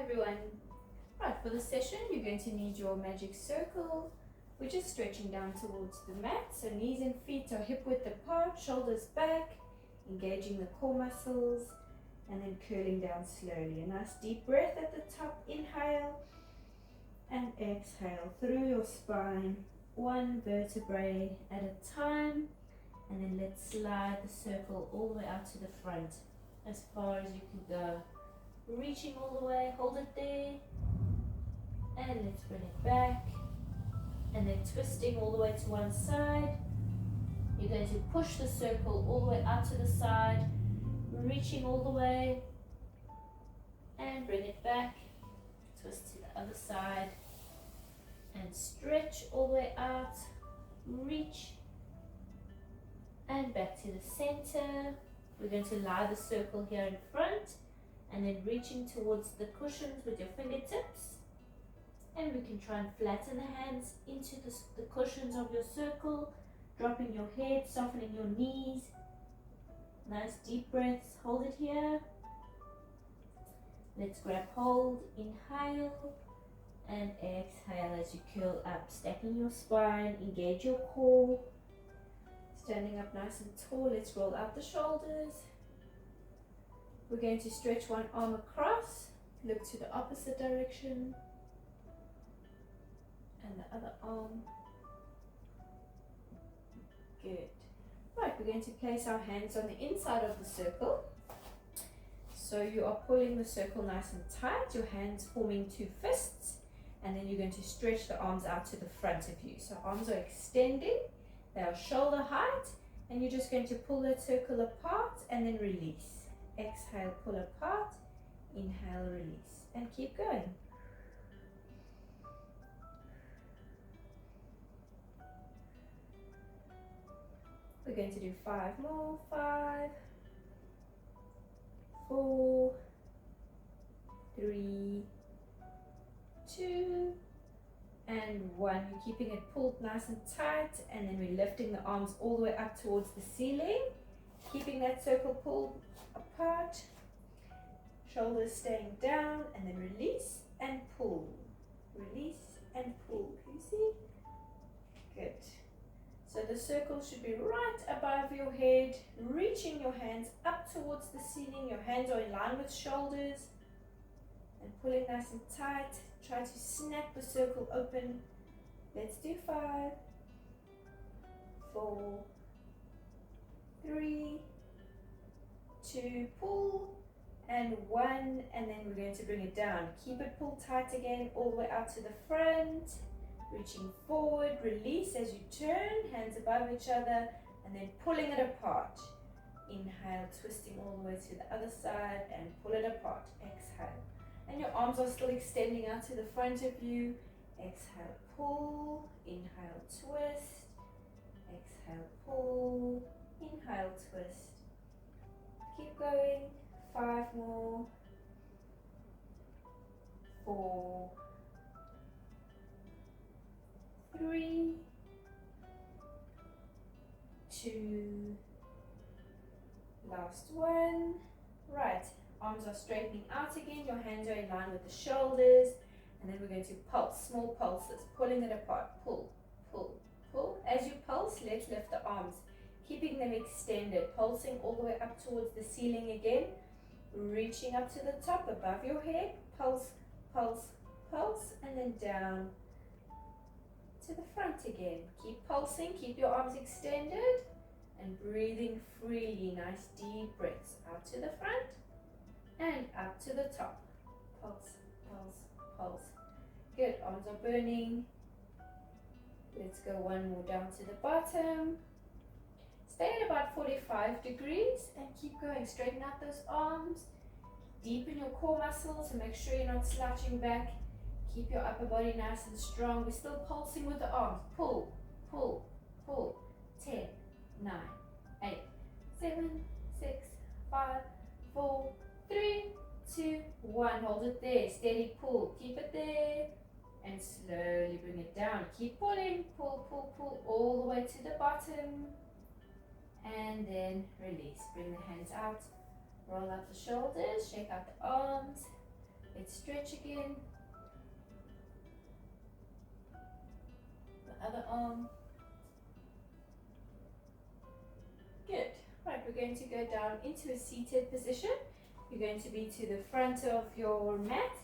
everyone. Right, for the session, you're going to need your magic circle. We're just stretching down towards the mat. So knees and feet are hip width apart, shoulders back, engaging the core muscles, and then curling down slowly. A nice deep breath at the top. Inhale and exhale through your spine, one vertebrae at a time. And then let's slide the circle all the way out to the front, as far as you can go. Reaching all the way, hold it there, and let's bring it back, and then twisting all the way to one side. You're going to push the circle all the way out to the side, reaching all the way, and bring it back, twist to the other side, and stretch all the way out, reach, and back to the center. We're going to lie the circle here in front, and then reaching towards the cushions with your fingertips. And we can try and flatten the hands into the cushions of your circle, dropping your head, softening your knees. Nice deep breaths, hold it here. Let's grab hold, inhale, and exhale as you curl up, stacking your spine, engage your core. Standing up nice and tall, let's roll out the shoulders. We're going to stretch one arm across, look to the opposite direction, and the other arm. Good. Right, we're going to place our hands on the inside of the circle. So you are pulling the circle nice and tight, your hands forming two fists, and then you're going to stretch the arms out to the front of you. So arms are extending, they are shoulder height, and you're just going to pull that circle apart and then release. Exhale, pull apart, inhale, release, and keep going. We're going to do 5 more. 5, 4, 3, 2, and 1. You're keeping it pulled nice and tight, and then we're lifting the arms all the way up towards the ceiling, keeping that circle pulled apart, shoulders staying down, and then release and pull, release and pull. Can you see? Good. So the circle should be right above your head, reaching your hands up towards the ceiling. Your hands are in line with shoulders, and pulling nice and tight. Try to snap the circle open. Let's do 5, 4, 3, 2, pull, and 1, and then we're going to bring it down. Keep it pulled tight again, all the way out to the front, reaching forward, release as you turn, hands above each other, and then pulling it apart. Inhale, twisting all the way to the other side, and pull it apart. Exhale. And your arms are still extending out to the front of you. Exhale, pull, inhale, twist, exhale, pull, inhale, twist. Keep going. 5 more. 4, 3, 2, last one. Right, arms are straightening out again, your hands are in line with the shoulders, and then we're going to pulse, small pulses, pulling it apart, pull, pull, pull. As you pulse, let's lift the arms, keeping them extended, pulsing all the way up towards the ceiling again, reaching up to the top above your head, pulse, pulse, pulse, and then down to the front again. Keep pulsing, keep your arms extended, and breathing freely. Nice deep breaths out to the front and up to the top. Pulse, pulse, pulse. Good, arms are burning. Let's go one more down to the bottom. Stay at about 45 degrees and keep going. Straighten out those arms. Deepen your core muscles and make sure you're not slouching back. Keep your upper body nice and strong. We're still pulsing with the arms. Pull, pull, pull. 10, 9, 8, 7, 6, 5, 4, 3, 2, 1. Hold it there. Steady pull. Keep it there. And slowly bring it down. Keep pulling. Pull, pull, pull all the way to the bottom. And then release. Bring the hands out. Roll up the shoulders. Shake out the arms. Let's stretch again. The other arm. Good. Right, we're going to go down into a seated position. You're going to be to the front of your mat,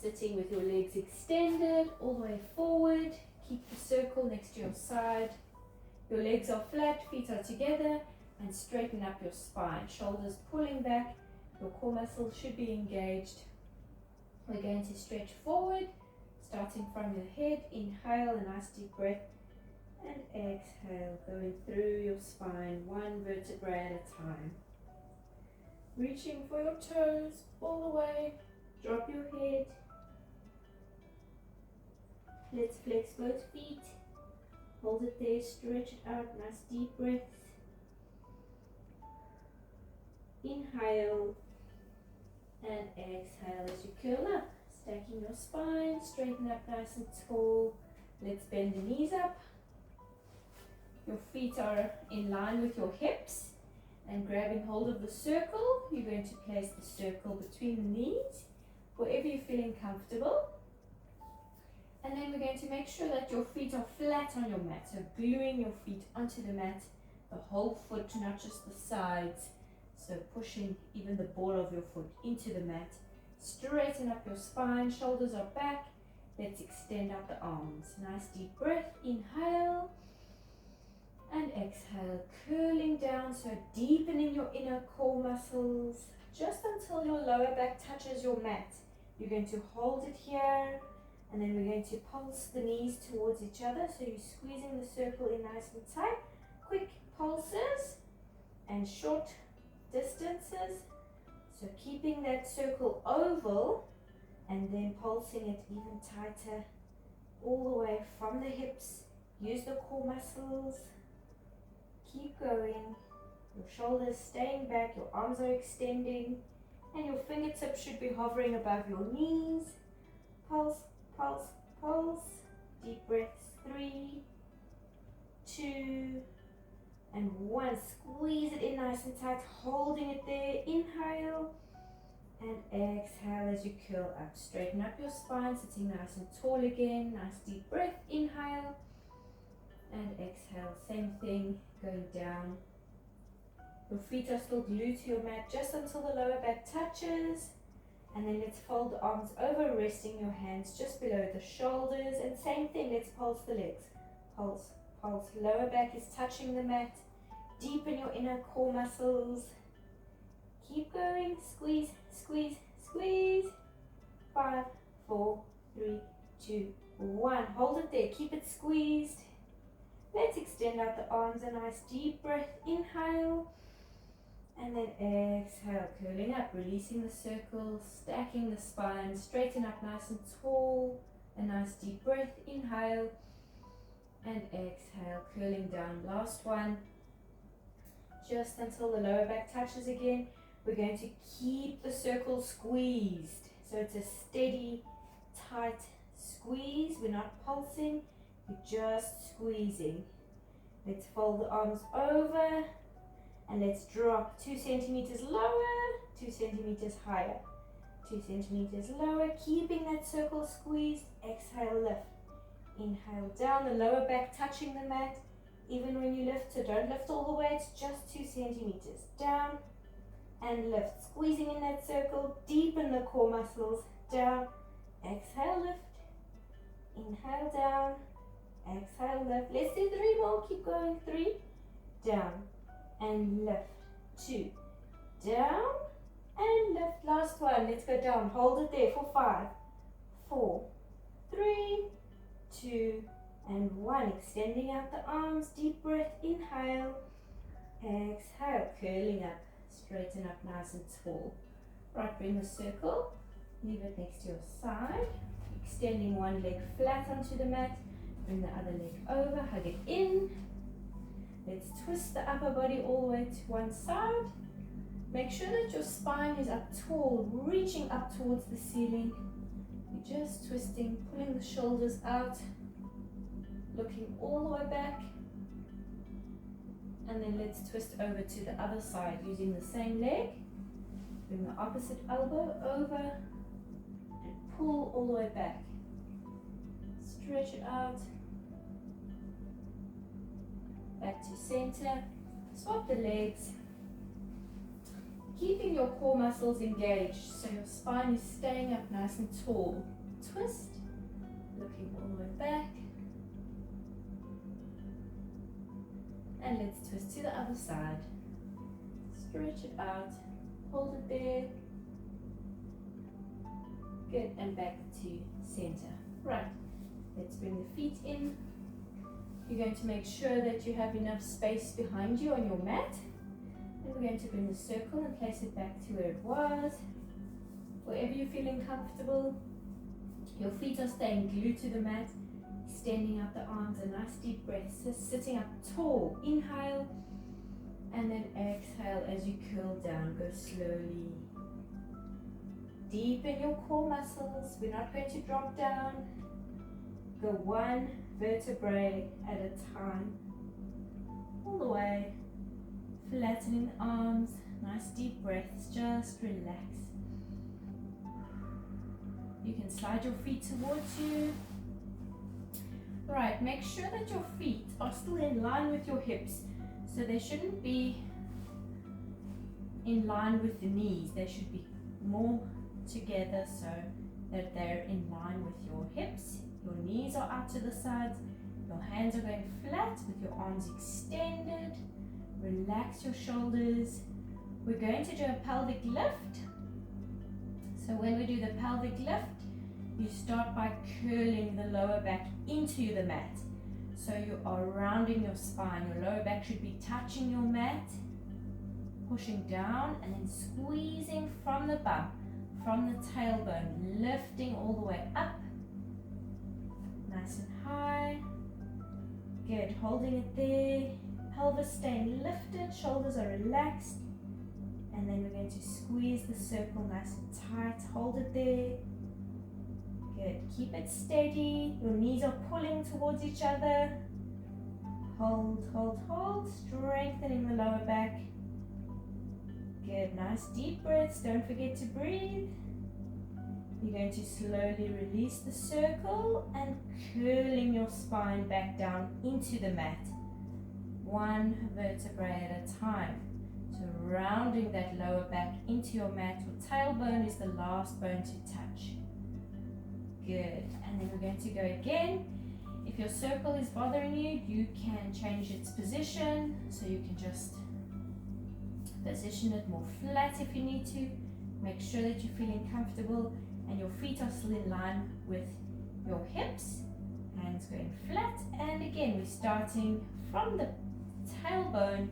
sitting with your legs extended all the way forward. Keep the circle next to your side. Your legs are flat, feet are together, and straighten up your spine. Shoulders pulling back. Your core muscles should be engaged. We're going to stretch forward, starting from your head. Inhale, a nice deep breath. And exhale, going through your spine, one vertebra at a time. Reaching for your toes all the way. Drop your head. Let's flex both feet. Hold it there, stretch it out, nice deep breaths. Inhale and exhale as you curl up. Stacking your spine, straighten up nice and tall. Let's bend the knees up. Your feet are in line with your hips and grabbing hold of the circle. You're going to place the circle between the knees, wherever you're feeling comfortable. And then we're going to make sure that your feet are flat on your mat. So gluing your feet onto the mat, the whole foot, not just the sides. So pushing even the ball of your foot into the mat. Straighten up your spine, shoulders are back. Let's extend out the arms. Nice deep breath. Inhale. And exhale, curling down, so deepening your inner core muscles just until your lower back touches your mat. You're going to hold it here, and then we're going to pulse the knees towards each other. So you're squeezing the circle in nice and tight. Quick pulses and short distances. So keeping that circle oval and then pulsing it even tighter all the way from the hips. Use the core muscles. Keep going, your shoulders staying back, your arms are extending, and your fingertips should be hovering above your knees. Pulse, pulse, pulse. Deep breaths, 3, 2, and 1. Squeeze it in nice and tight, holding it there. Inhale, and exhale as you curl up. Straighten up your spine, sitting nice and tall again. Nice deep breath, inhale. And exhale, same thing, going down. Your feet are still glued to your mat just until the lower back touches. And then let's fold the arms over, resting your hands just below the shoulders. And same thing, let's pulse the legs. Pulse, pulse. Lower back is touching the mat. Deepen your inner core muscles. Keep going. Squeeze, squeeze, squeeze. 5, 4, 3, 2, 1. Hold it there. Keep it squeezed. Let's extend out the arms, a nice deep breath, inhale, and then exhale, curling up, releasing the circle, stacking the spine, straighten up nice and tall, a nice deep breath, inhale, and exhale, curling down. Last one, just until the lower back touches again. We're going to keep the circle squeezed, so it's a steady, tight squeeze. We're not pulsing. You're just squeezing. Let's fold the arms over and let's drop 2 centimeters lower, 2 centimeters higher, 2 centimeters lower, keeping that circle squeezed. Exhale, lift. Inhale down, the lower back touching the mat. Even when you lift, so don't lift all the way, it's just 2 centimeters. Down and lift. Squeezing in that circle, deepen the core muscles. Down, exhale, lift. Inhale down. Exhale, lift. Let's do 3 more. Keep going. 3, down, and lift. 2, down, and lift. Last one. Let's go down. Hold it there for 5, 4, 3, 2, and 1. Extending out the arms. Deep breath. Inhale. Exhale. Curling up. Straighten up nice and tall. Right, bring the circle. Leave it next to your side. Extending one leg flat onto the mat. Bring the other leg over, hug it in. Let's twist the upper body all the way to one side. Make sure that your spine is up tall, reaching up towards the ceiling. You're just twisting, pulling the shoulders out, looking all the way back. And then let's twist over to the other side using the same leg. Bring the opposite elbow over. pull all the way back. Stretch it out. Back to center. Swap the legs. Keeping your core muscles engaged so your spine is staying up nice and tall. Twist. Looking all the way back. And let's twist to the other side. Stretch it out. Hold it there. Good, and back to center. Right, let's bring the feet in. You're going to make sure that you have enough space behind you on your mat. And we're going to bring the circle and place it back to where it was. Wherever you're feeling comfortable. Your feet are staying glued to the mat. Extending out the arms, a nice deep breath. So sitting up tall. Inhale. And then exhale as you curl down. Go slowly. Deepen your core muscles. We're not going to drop down. Go one vertebrae at a time. All the way. Flattening the arms. Nice deep breaths. Just relax. You can slide your feet towards you. Right, make sure that your feet are still in line with your hips. So they shouldn't be in line with the knees. They should be more together so that they're in line with your hips. Your knees are out to the sides. Your hands are going flat with your arms extended. Relax your shoulders. We're going to do a pelvic lift. So when we do the pelvic lift, you start by curling the lower back into the mat. So you are rounding your spine. Your lower back should be touching your mat. Pushing down and then squeezing from the bum, from the tailbone, lifting all the way up. Nice and high. Good, holding it there. Pelvis staying lifted, shoulders are relaxed. And then we're going to squeeze the circle nice and tight. Hold it there. Good. Keep it steady. Your knees are pulling towards each other. Hold, hold, hold. Strengthening the lower back. Good. Nice deep breaths. Don't forget to breathe. You're going to slowly release the circle and curling your spine back down into the mat. One vertebrae at a time. So rounding that lower back into your mat. Your tailbone is the last bone to touch. Good. And then we're going to go again. If your circle is bothering you, you can change its position. So you can just position it more flat if you need to. Make sure that you're feeling comfortable and your feet are still in line with your hips. Hands going flat. And again, we're starting from the tailbone.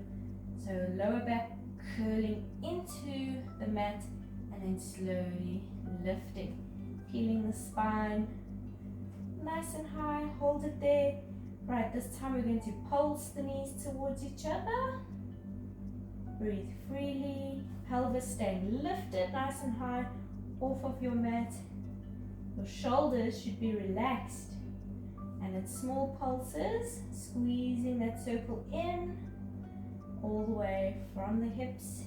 So lower back curling into the mat and then slowly lifting. Peeling the spine nice and high. Hold it there. Right, this time we're going to pulse the knees towards each other. Breathe freely. Pelvis staying lifted nice and high off of your mat. Your shoulders should be relaxed. And in small pulses, squeezing that circle in all the way from the hips.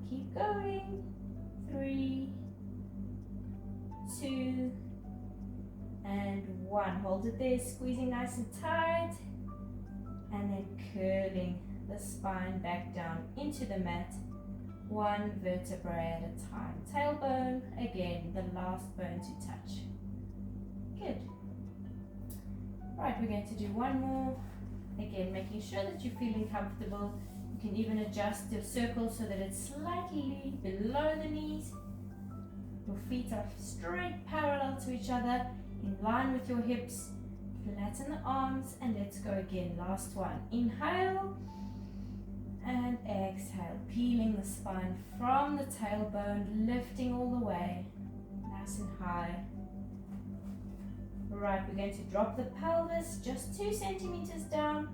Keep going. 3, 2, and 1. Hold it there, squeezing nice and tight. And then curling the spine back down into the mat. One vertebrae at a time. Tailbone, again, the last bone to touch. Good. Right, we're going to do one more. Again, making sure that you're feeling comfortable. You can even adjust your circle so that it's slightly below the knees. Your feet are straight parallel to each other, in line with your hips. Flatten the arms and let's go again. Last one. Inhale and exhale. Peeling the spine from the tailbone, lifting all the way. Nice and high. Right, we're going to drop the pelvis just 2 centimeters down.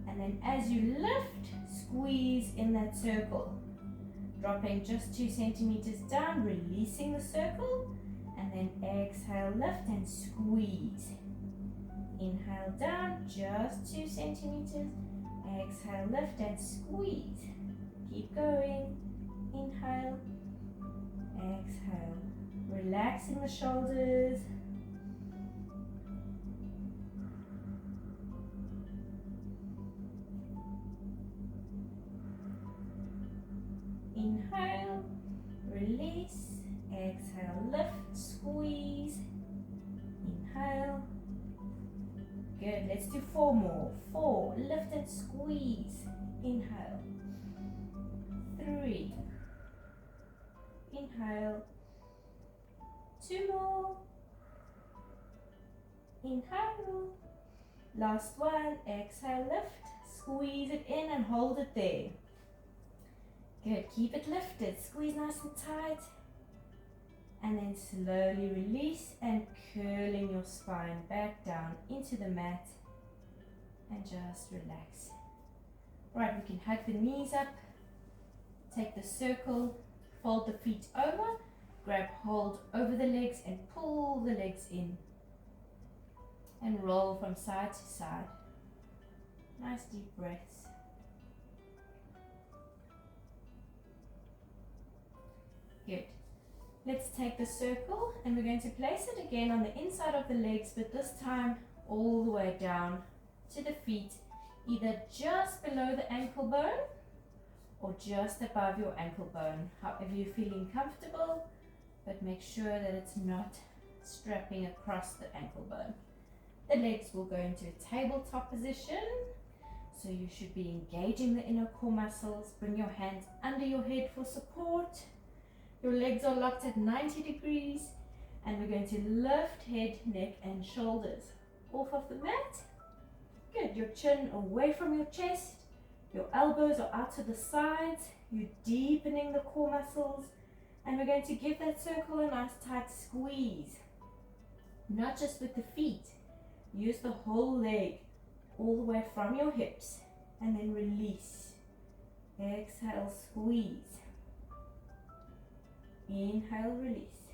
And then as you lift, squeeze in that circle. Dropping just 2 centimeters down, releasing the circle. And then exhale, lift and squeeze. Inhale down, just 2 centimeters. Exhale, lift and squeeze. Keep going. Inhale, exhale. Relaxing the shoulders. Inhale, release, exhale, lift, squeeze. Inhale. Good, let's do 4 more. 4, lift and squeeze. Inhale. 3. Inhale. 2 more. Inhale. Last one, exhale, lift, squeeze it in and hold it there. Good, keep it lifted, squeeze nice and tight. And then slowly release and curling your spine back down into the mat and just relax. Right, we can hug the knees up, take the circle, fold the feet over, grab hold over the legs and pull the legs in. And roll from side to side. Nice deep breaths. Good. Let's take the circle and we're going to place it again on the inside of the legs, but this time all the way down to the feet, either just below the ankle bone or just above your ankle bone, however you're feeling comfortable, but make sure that it's not strapping across the ankle bone. The legs will go into a tabletop position, so you should be engaging the inner core muscles. Bring your hands under your head for support. Your legs are locked at 90 degrees, and we're going to lift head, neck and shoulders off of the mat. Good, your chin away from your chest, your elbows are out to the sides, you're deepening the core muscles, and we're going to give that circle a nice tight squeeze. Not just with the feet, use the whole leg all the way from your hips, and then release. Exhale, squeeze. Inhale, release.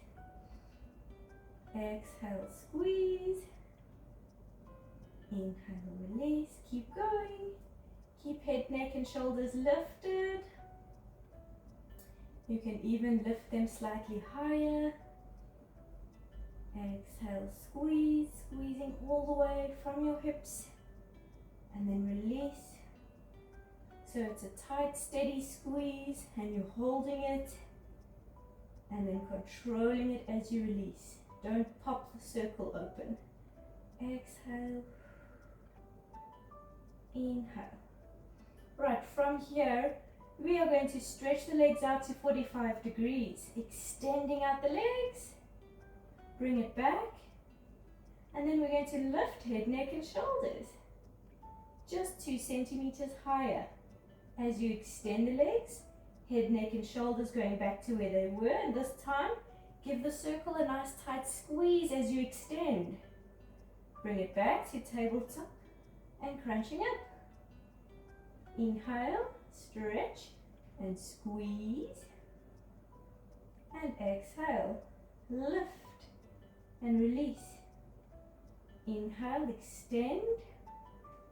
Exhale, squeeze. Inhale, release. Keep going. Keep head, neck and shoulders lifted. You can even lift them slightly higher. Exhale, squeeze, squeezing all the way from your hips. And then release. So it's a tight, steady squeeze and you're holding it. And then controlling it as you release. Don't pop the circle open. Exhale. Inhale. Right, from here, we are going to stretch the legs out to 45 degrees. Extending out the legs. Bring it back. And then we're going to lift head, neck and shoulders. Just 2 centimeters higher. As you extend the legs, head, neck and shoulders going back to where they were, and this time give the circle a nice tight squeeze as you extend. Bring it back to tabletop and crunching up. Inhale, stretch and squeeze, and exhale, lift and release. Inhale, extend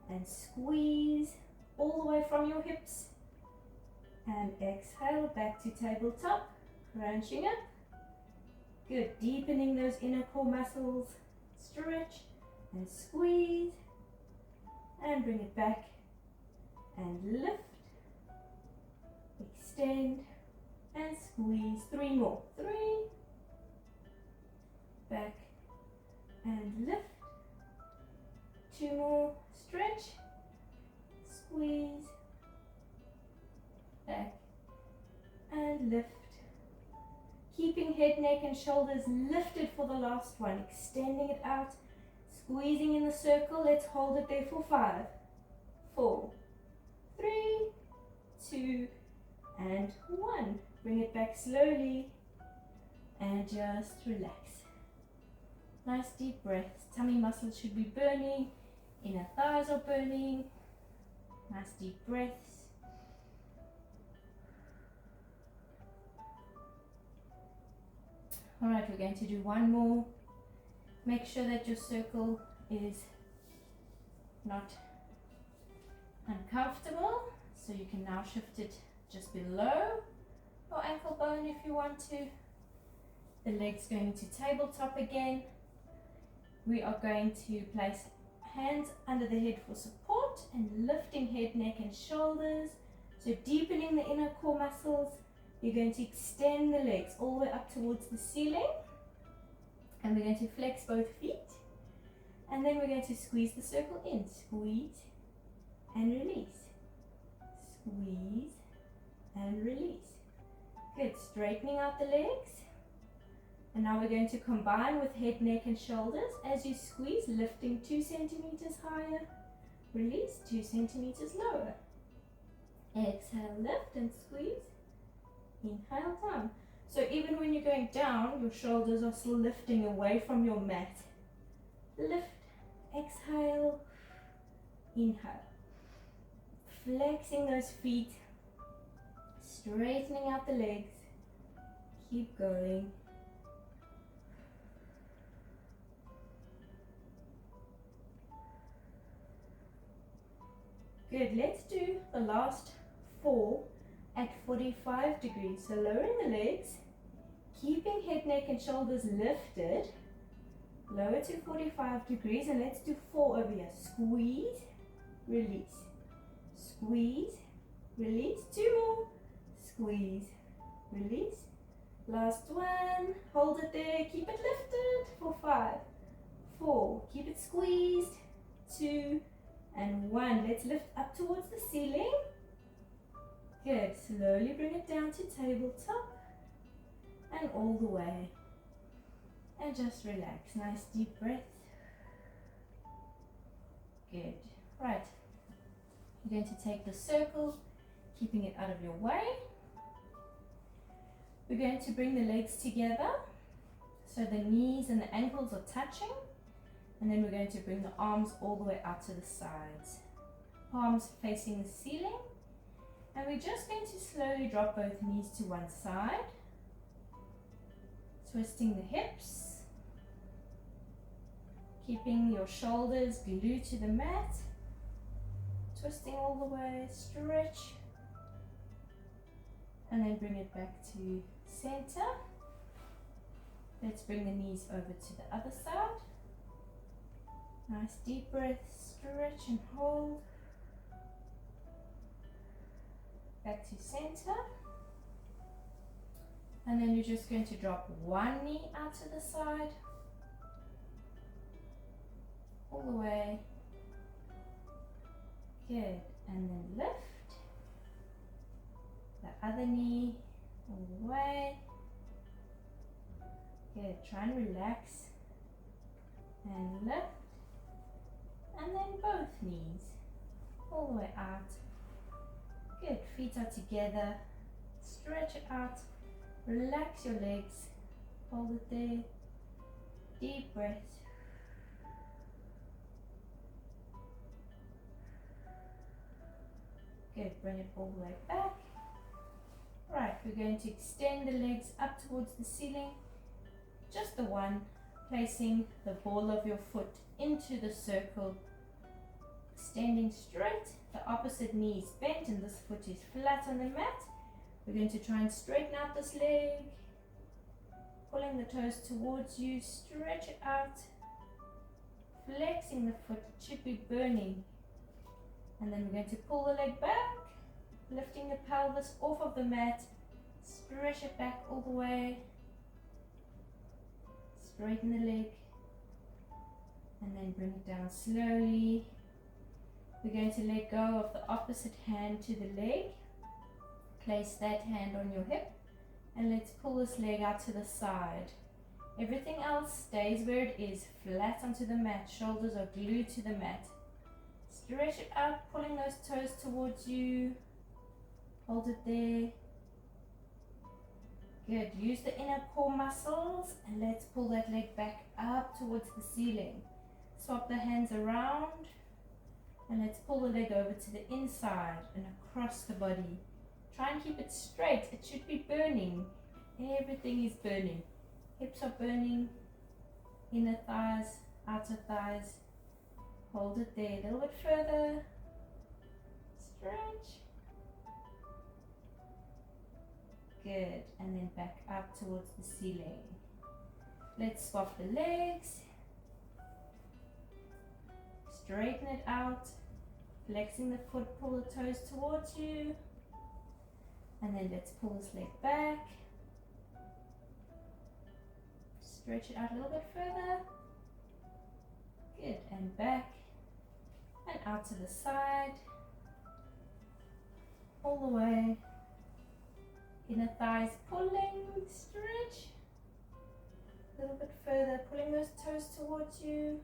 and squeeze all the way from your hips. And exhale, back to tabletop, crunching up. Good, deepening those inner core muscles. Stretch and squeeze. And bring it back. And lift. Extend and squeeze. 3 more. 3. Back and lift. 2 more. Stretch. Squeeze. Back and lift. Keeping head, neck and shoulders lifted for the last one. Extending it out. Squeezing in the circle. Let's hold it there for 5, 4, 3, 2 and 1. Bring it back slowly and just relax. Nice deep breaths. Tummy muscles should be burning. Inner thighs are burning. Nice deep breaths. Alright, we're going to do 1 more. Make sure that your circle is not uncomfortable. So you can now shift it just below your ankle bone if you want to. The legs going to tabletop again. We are going to place hands under the head for support and lifting head, neck and shoulders. So deepening the inner core muscles. You're going to extend the legs all the way up towards the ceiling. And we're going to flex both feet. And then we're going to squeeze the circle in. Squeeze and release. Squeeze and release. Good. Straightening out the legs. And now we're going to combine with head, neck and shoulders. As you squeeze, lifting 2 centimeters higher. Release 2 centimeters lower. Exhale, lift and squeeze. Inhale, down. So even when you're going down, your shoulders are still lifting away from your mat. Lift, exhale, inhale. Flexing those feet, straightening out the legs. Keep going. Good, let's do the last 4 at 45 degrees. So lowering the legs, keeping head, neck and shoulders lifted. Lower to 45 degrees and let's do 4 over here. Squeeze, release. Squeeze, release. 2 more. Squeeze, release. Last one. Hold it there. Keep it lifted for 5, 4. Keep it squeezed. 2 and 1. Let's lift up towards the ceiling. Good. Slowly bring it down to tabletop and all the way. And just relax. Nice deep breath. Good. Right. You're going to take the circle, keeping it out of your way. We're going to bring the legs together so the knees and the ankles are touching. And then we're going to bring the arms all the way out to the sides. Palms facing the ceiling. And we're just going to slowly drop both knees to one side. Twisting the hips. Keeping your shoulders glued to the mat. Twisting all the way, stretch. And then bring it back to center. Let's bring the knees over to the other side. Nice deep breath, stretch and hold. Back to center. And then you're just going to drop one knee out to the side. All the way. Good. And then lift. The other knee all the way. Good. Try and relax. And lift. And then both knees all the way out. Good. Feet are together. Stretch it out. Relax your legs. Hold it there. Deep breath. Good. Bring it all the way back. Right. We're going to extend the legs up towards the ceiling. Just the one. Placing the ball of your foot into the circle. Extending straight, the opposite knee is bent and this foot is flat on the mat. We're going to try and straighten out this leg, pulling the toes towards you, stretch it out, flexing the foot, it should be burning. And then we're going to pull the leg back, lifting the pelvis off of the mat, stretch it back all the way, straighten the leg, and then bring it down slowly. We're going to let go of the opposite hand to the leg. Place that hand on your hip and let's pull this leg out to the side. Everything else stays where it is, flat onto the mat. Shoulders are glued to the mat. Stretch it out, pulling those toes towards you. Hold it there. Good. Use the inner core muscles and let's pull that leg back up towards the ceiling. Swap the hands around. And let's pull the leg over to the inside and across the body. Try and keep it straight. It should be burning. Everything is burning. Hips are burning. Inner thighs, outer thighs. Hold it there. A little bit further. Stretch. Good. And then back up towards the ceiling. Let's swap the legs. Straighten it out. Flexing the foot, pull the toes towards you. And then let's pull this leg back. Stretch it out a little bit further. Good. And back. And out to the side. All the way. Inner thighs pulling. Stretch. A little bit further. Pulling those toes towards you.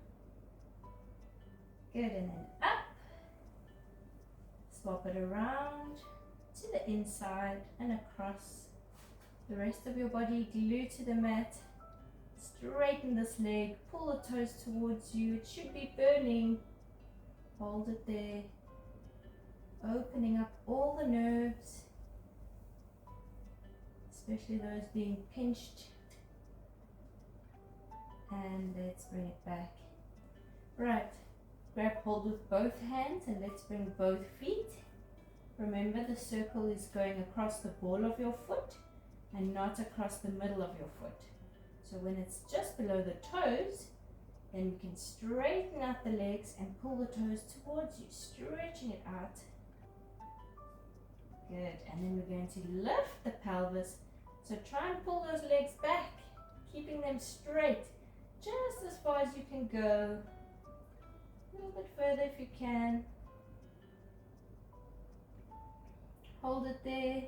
Good. And then up. Swap it around to the inside and across. The rest of your body glue to the mat. Straighten this leg, pull the toes towards you. It should be burning. Hold it there. Opening up all the nerves, especially those being pinched. And let's bring it back. Right. Grab hold with both hands and let's bring both feet. Remember, the circle is going across the ball of your foot and not across the middle of your foot. So when it's just below the toes, then you can straighten out the legs and pull the toes towards you, stretching it out. Good. And then we're going to lift the pelvis. So try and pull those legs back, keeping them straight, just as far as you can go. A little bit further if you can. Hold it there.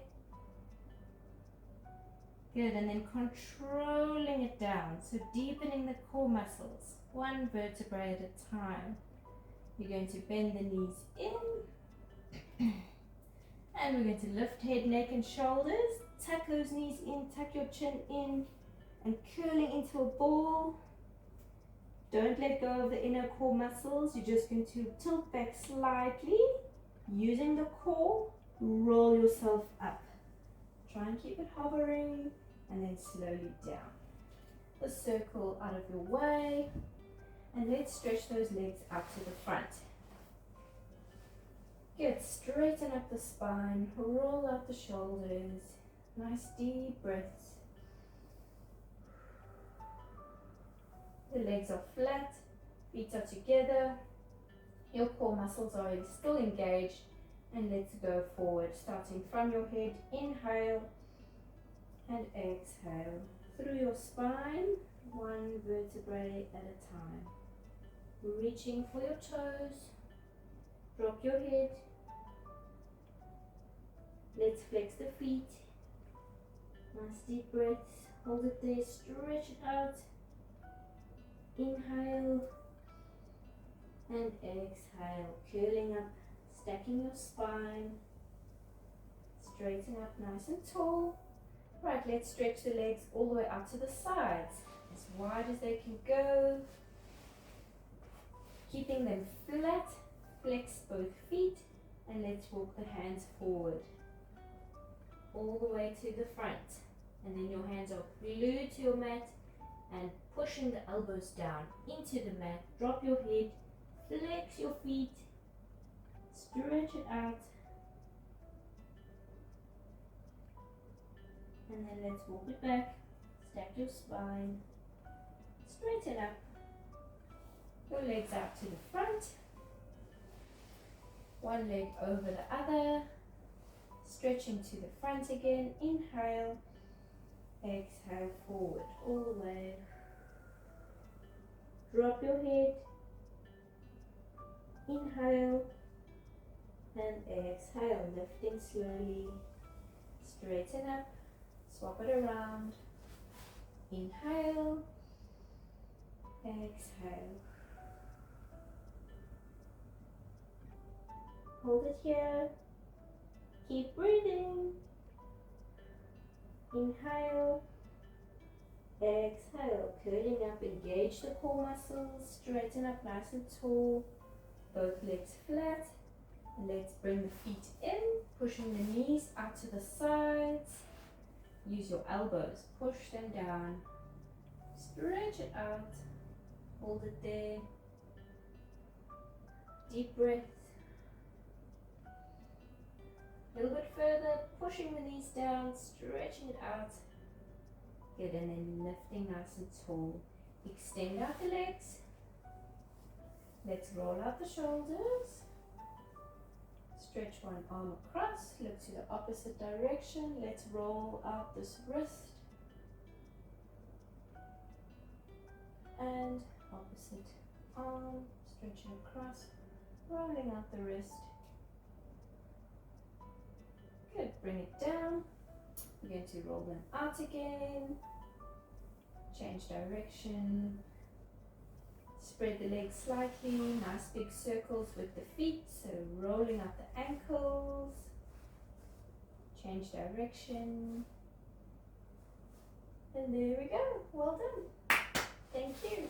Good, and then controlling it down. So deepening the core muscles, one vertebrae at a time. You're going to bend the knees in. And we're going to lift head, neck and shoulders. Tuck those knees in, tuck your chin in. And curling into a ball. Don't let go of the inner core muscles. You're just going to tilt back slightly. Using the core, roll yourself up. Try and keep it hovering and then slowly down. The circle out of your way. And let's stretch those legs up to the front. Good. Straighten up the spine. Roll out the shoulders. Nice deep breaths. The legs are flat, feet are together, your core muscles are still engaged, and let's go forward, starting from your head. Inhale and exhale through your spine, one vertebrae at a time. Reaching for your toes, drop your head, let's flex the feet, nice deep breaths, hold it there, stretch it out. Inhale and exhale, curling up, stacking your spine, straighten up nice and tall. Right, let's stretch the legs all the way out to the sides, as wide as they can go. Keeping them flat, flex both feet, and let's walk the hands forward, all the way to the front. And then your hands are glued to your mat, and pushing the elbows down into the mat. Drop your head, flex your feet, stretch it out, and then let's walk it back. Stack your spine, straighten up, your legs out to the front, one leg over the other, stretching to the front again. Inhale, exhale, forward all the way. Drop your head. Inhale and exhale, lifting slowly. Straighten up, swap it around. Inhale, exhale. Hold it here. Keep breathing. Inhale, exhale, curling up, engage the core muscles, straighten up nice and tall, both legs flat, and let's bring the feet in, pushing the knees out to the sides, use your elbows, push them down, stretch it out, hold it there, deep breath, A little bit further, pushing the knees down, stretching it out. Good, and then lifting nice and tall. Extend out the legs. Let's roll out the shoulders. Stretch one arm across, look to the opposite direction. Let's roll out this wrist. And opposite arm, stretching across, rolling out the wrist. Good, bring it down. We're going to roll them out again. Change direction. Spread the legs slightly, nice big circles with the feet, so rolling out the ankles. Change direction. And there we go, well done. Thank you.